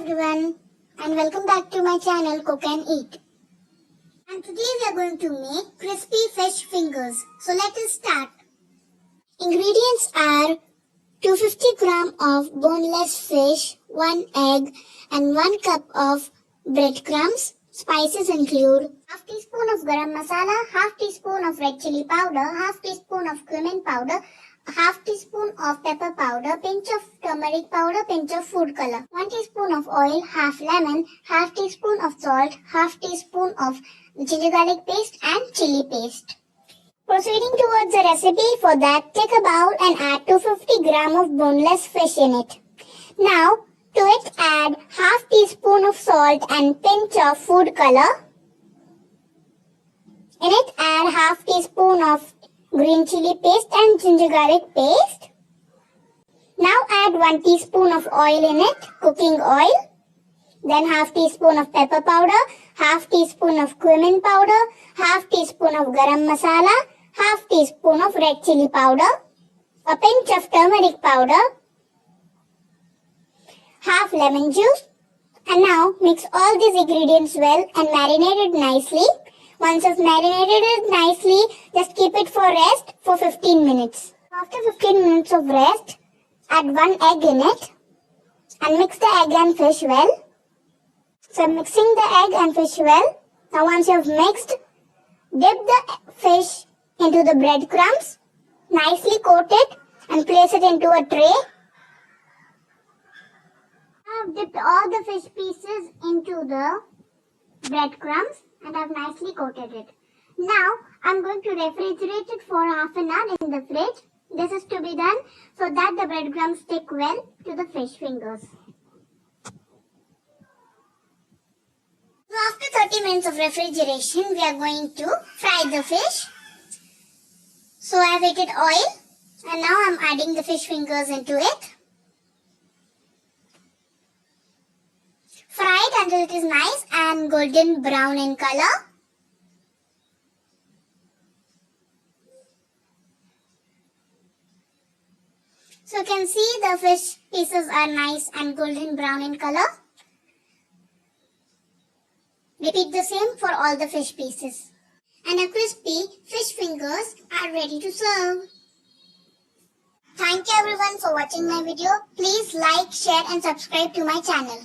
everyone, and welcome back to my channel Cook and Eat. And today we are going to make crispy fish fingers. So let us start. Ingredients are 250 gram of boneless fish, 1 egg and 1 cup of breadcrumbs. Spices include half teaspoon of garam masala, half teaspoon of red chilli powder, half teaspoon of cumin powder, half teaspoon of pepper powder, pinch of turmeric powder, pinch of food color, 1 teaspoon of oil, half lemon, half teaspoon of salt, half teaspoon of ginger garlic paste and chili paste. Proceeding towards the recipe, for that take a bowl and add 250 gram of boneless fish in it. Now to it add half teaspoon of salt and pinch of food color. In it add half teaspoon of green chili paste and ginger garlic paste. Now add 1 teaspoon of oil in it, cooking oil. Then half teaspoon of pepper powder, half teaspoon of cumin powder, half teaspoon of garam masala, half teaspoon of red chili powder, a pinch of turmeric powder, half lemon juice. And now mix all these ingredients well and marinate it nicely. Once you've marinated it nicely, just keep it for rest for 15 minutes. After 15 minutes of rest, add 1 egg in it and mix the egg and fish well. So mixing the egg and fish well. Now once you have mixed, dip the fish into the breadcrumbs, nicely coat it and place it into a tray. I have dipped all the fish pieces into the breadcrumbs and I've nicely coated it. Now I'm going to refrigerate it for half an hour in the fridge. This is to be done so that the breadcrumbs stick well to the fish fingers. So after 30 minutes of refrigeration, we are going to fry the fish. So I have heated oil and now I'm adding the fish fingers into it. Fry it until it is nice and golden brown in color. So you can see the fish pieces are nice and golden brown in color. Repeat the same for all the fish pieces. And our crispy fish fingers are ready to serve. Thank you everyone for watching my video. Please like, share and subscribe to my channel.